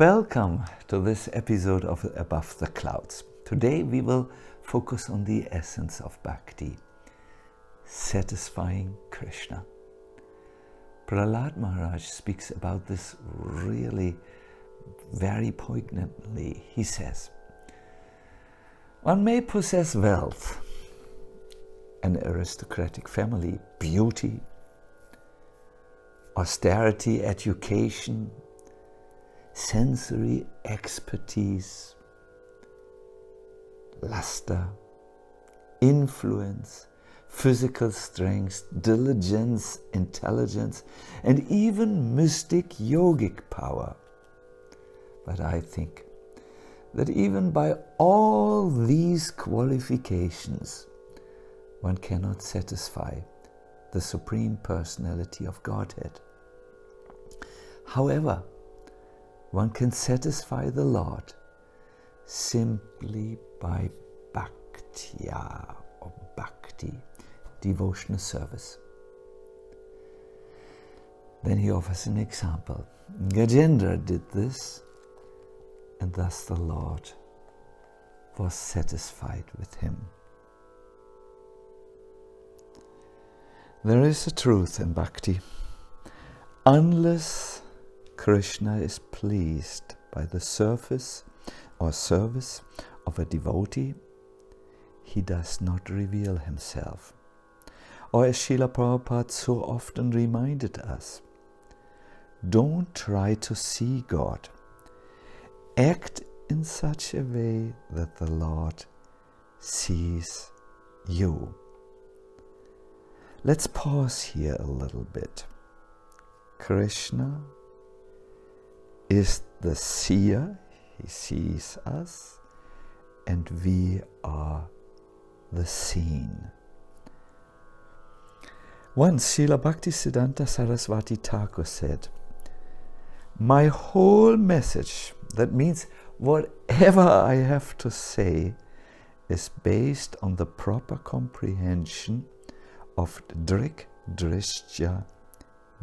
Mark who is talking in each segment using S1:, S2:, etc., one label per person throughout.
S1: Welcome to this episode of Above the Clouds. Today we will focus on the essence of bhakti, satisfying Krishna. Prahlāda Mahārāja speaks about this really very poignantly. He says, one may possess wealth, an aristocratic family, beauty, austerity, education, sensory expertise, luster, influence, physical strength, diligence, intelligence, and even mystic yogic power. But I think that even by all these qualifications, one cannot satisfy the Supreme Personality of Godhead. However, one can satisfy the Lord simply by bhaktyā or bhakti, devotional service. Then he offers an example. Gajendra did this, and thus the Lord was satisfied with him. There is a truth in bhakti. Unless Krishna is pleased by the surface or service of a devotee, he does not reveal himself. Or as Srila Prabhupada so often reminded us, don't try to see God. Act in such a way that the Lord sees you. Let's pause here a little bit. Krishna is the seer, he sees us, and we are the seen. Once Srila Bhaktisiddhanta Saraswati Thakur said, my whole message, that means whatever I have to say, is based on the proper comprehension of drik, drishya,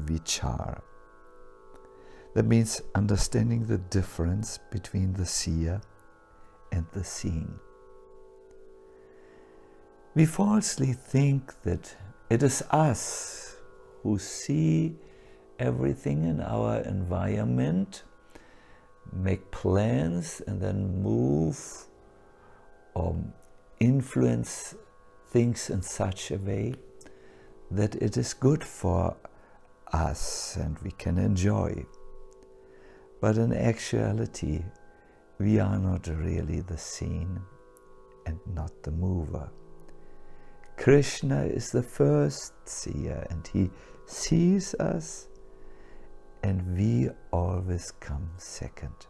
S1: vichar. That means understanding the difference between the seer and the seen. We falsely think that it is us who see everything in our environment, make plans, and then move or influence things in such a way that it is good for us and we can enjoy. But in actuality, we are not really the seen and not the mover. Krishna is the first seer, and he sees us, and we always come second.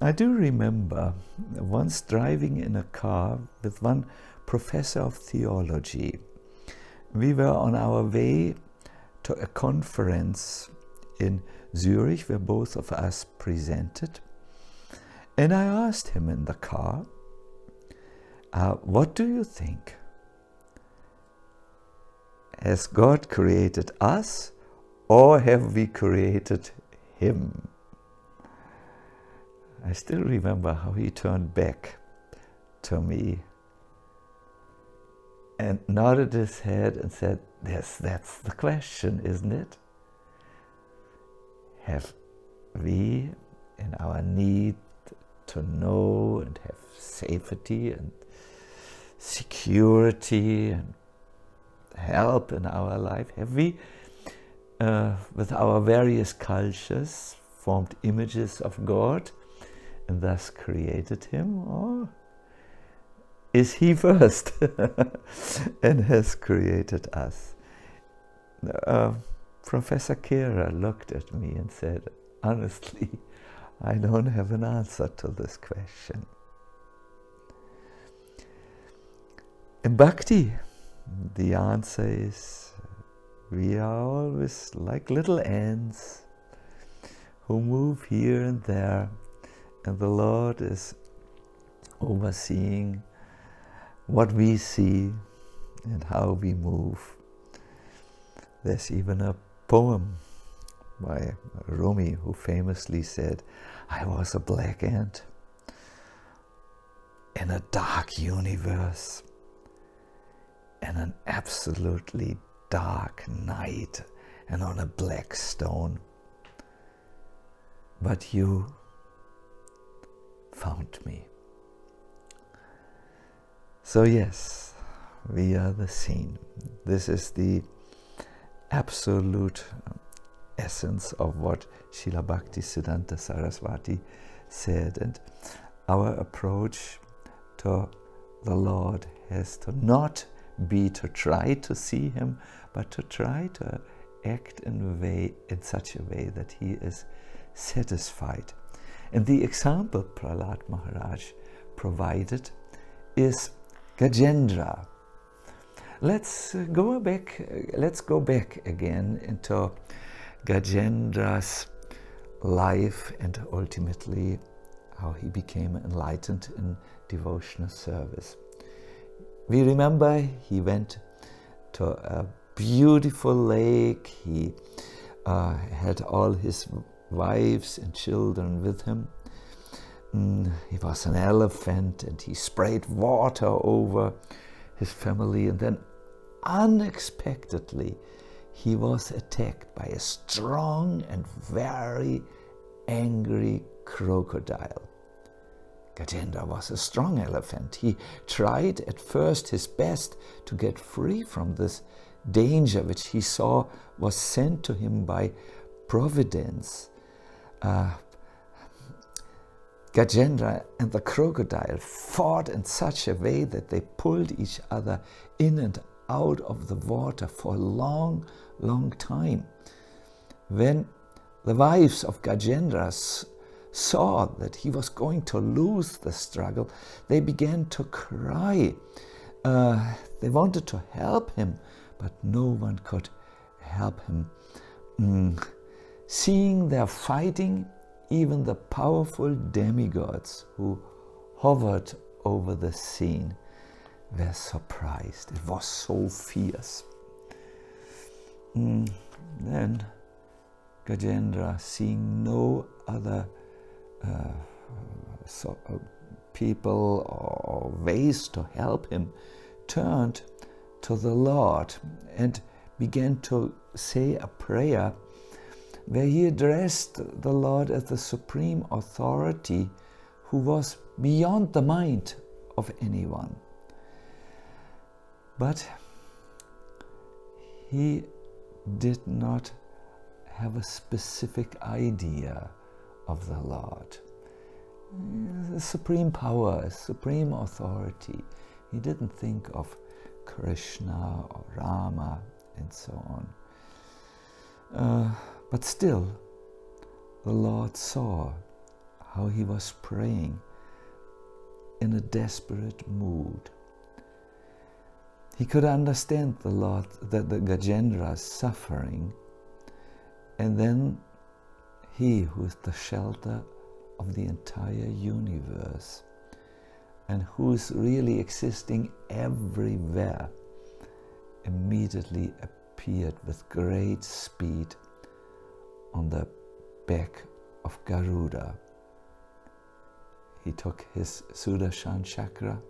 S1: I do remember once driving in a car with one professor of theology. We were on our way to a conference in Zurich, where both of us presented. And I asked him in the car, what do you think? Has God created us, or have we created him? I still remember how he turned back to me and nodded his head and said, yes, that's the question, isn't it? Have we, in our need to know and have safety and security and help in our life, have we, with our various cultures, formed images of God and thus created him? Or is he first and has created us? Professor Kera looked at me and said, honestly, I don't have an answer to this question. In bhakti, the answer is we are always like little ants who move here and there, and the Lord is overseeing what we see and how we move. There's even a poem by Rumi, who famously said, "I was a black ant in a dark universe, in an absolutely dark night and on a black stone. But you found me." So yes, we are the seen. This is the absolute essence of what Srila Bhaktisiddhanta Saraswati said, and our approach to the Lord has to not be to try to see him, but to try to act in such a way that he is satisfied. And the example Prahlāda Mahārāja provided is Gajendra. Let's go back again into Gajendra's life and ultimately how he became enlightened in devotional service. We remember he went to a beautiful lake. He had all his wives and children with him. He was an elephant, and he sprayed water over his family, and then unexpectedly he was attacked by a strong and very angry crocodile. Gajendra was a strong elephant. He tried at first his best to get free from this danger which he saw was sent to him by Providence. Gajendra and the crocodile fought in such a way that they pulled each other in and out of the water for a long, long time. When the wives of Gajendra saw that he was going to lose the struggle, they began to cry. They wanted to help him, but no one could help him. Seeing their fighting, even the powerful demigods who hovered over the scene were surprised. It was so fierce. Then Gajendra, seeing no other people or ways to help him, turned to the Lord and began to say a prayer where he addressed the Lord as the supreme authority who was beyond the mind of anyone. But he did not have a specific idea of the Lord. The supreme power, supreme authority. He didn't think of Krishna or Rama and so on. But still, the Lord saw how he was praying in a desperate mood. He could understand the Lord, the Gajendra's suffering, and then he, who is the shelter of the entire universe and who's really existing everywhere, immediately appeared with great speed on the back of Garuda. He took his Sudarshan chakra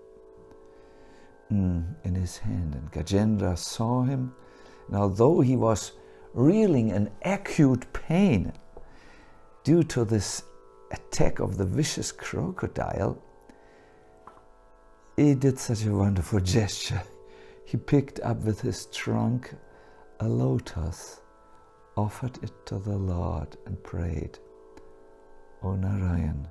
S1: in his hand, and Gajendra saw him, and although he was reeling in acute pain due to this attack of the vicious crocodile, he did such a wonderful gesture. He picked up with his trunk a lotus, offered it to the Lord and prayed, "O Narayan,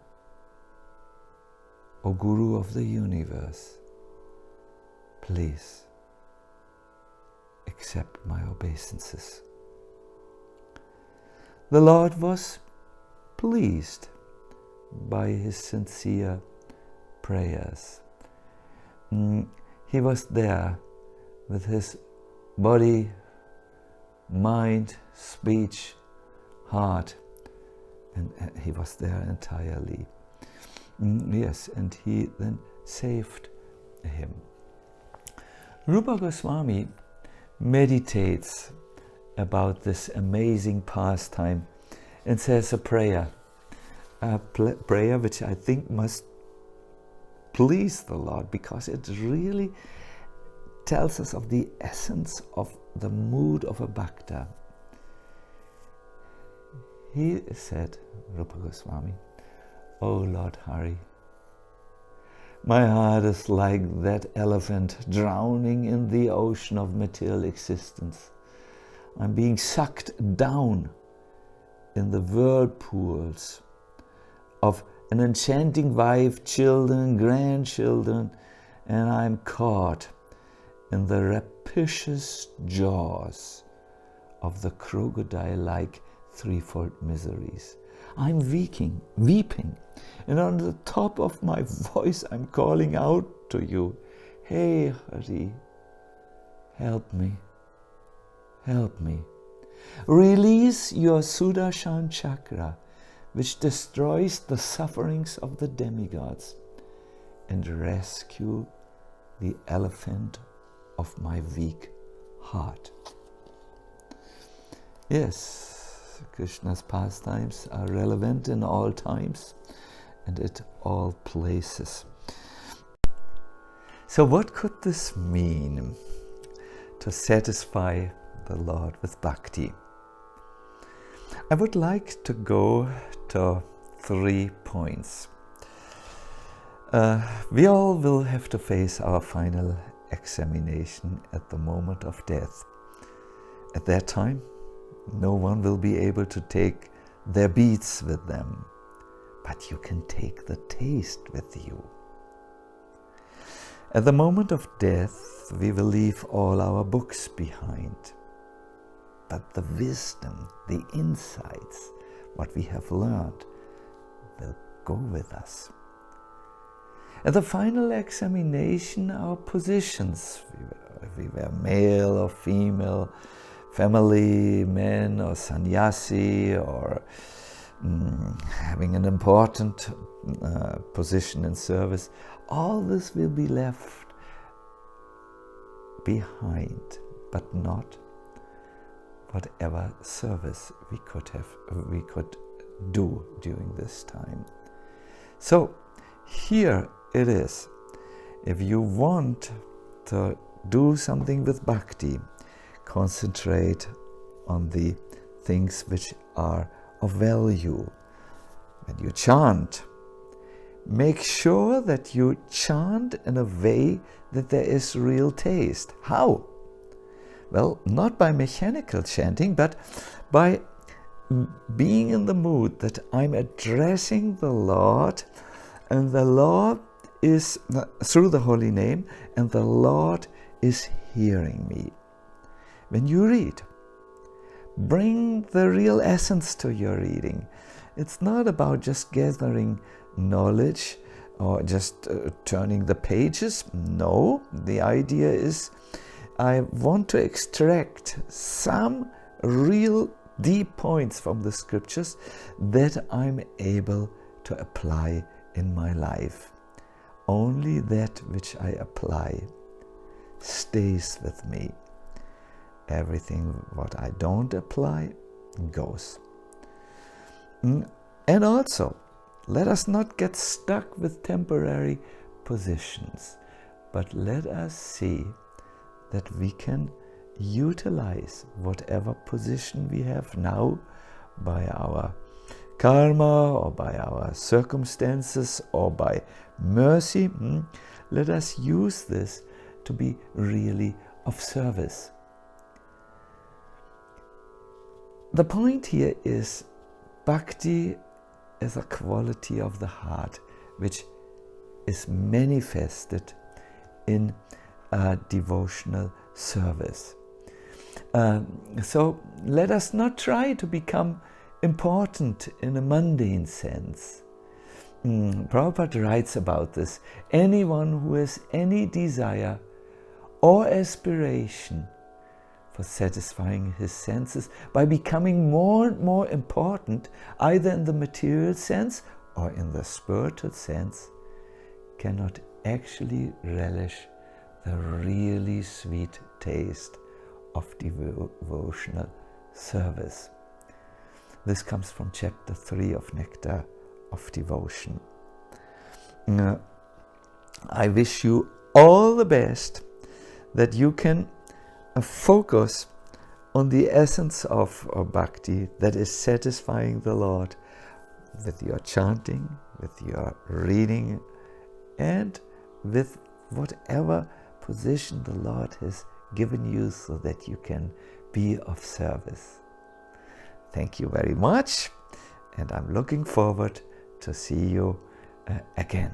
S1: O Guru of the universe, please accept my obeisances." The Lord was pleased by his sincere prayers. He was there with his body, mind, speech, heart, and he was there entirely. Yes, and he then saved him. Rupa Goswami meditates about this amazing pastime and says a prayer which I think must please the Lord, because it really tells us of the essence of the mood of a bhakta. He said, Rupa Goswami, "Oh Lord Hari, my heart is like that elephant drowning in the ocean of material existence. I'm being sucked down in the whirlpools of an enchanting wife, children, grandchildren, and I'm caught in the rapacious jaws of the crocodile-like threefold miseries. I'm weeping, and on the top of my voice I'm calling out to you, hey Hari, help me, help me. Release your Sudarshan chakra, which destroys the sufferings of the demigods, and rescue the elephant of my weak heart." Yes, Krishna's pastimes are relevant in all times and at all places. So what could this mean to satisfy the Lord with bhakti? I would like to go to 3 points. We all will have to face our final examination at the moment of death. At that time, no one will be able to take their beads with them, but you can take the taste with you. At the moment of death, we will leave all our books behind, but the wisdom, the insights, what we have learned, will go with us. At the final examination, our positions, if we were male or female, family, man or sannyasi, or having an important position in service, all this will be left behind, but not whatever service we could do during this time. So here it is. If you want to do something with bhakti, concentrate on the things which are of value. When you chant, make sure that you chant in a way that there is real taste. How? Well, not by mechanical chanting, but by being in the mood that I'm addressing the Lord, and the Lord is through the holy name, and the Lord is hearing me. When you read, bring the real essence to your reading. It's not about just gathering knowledge or just turning the pages. No, the idea is I want to extract some real deep points from the scriptures that I'm able to apply in my life. Only that which I apply stays with me. Everything what I don't apply goes. And also, let us not get stuck with temporary positions, but let us see that we can utilize whatever position we have now by our karma or by our circumstances or by mercy. Let us use this to be really of service. The point here is bhakti is a quality of the heart which is manifested in a devotional service. So let us not try to become important in a mundane sense. Prabhupada writes about this. Anyone who has any desire or aspiration for satisfying his senses by becoming more and more important, either in the material sense or in the spiritual sense, cannot actually relish the really sweet taste of devotional service. This comes from chapter 3 of Nectar of Devotion. I wish you all the best, that you can focus on the essence of bhakti, that is satisfying the Lord with your chanting, with your reading, and with whatever position the Lord has given you, so that you can be of service. Thank you very much, and I'm looking forward to see you again.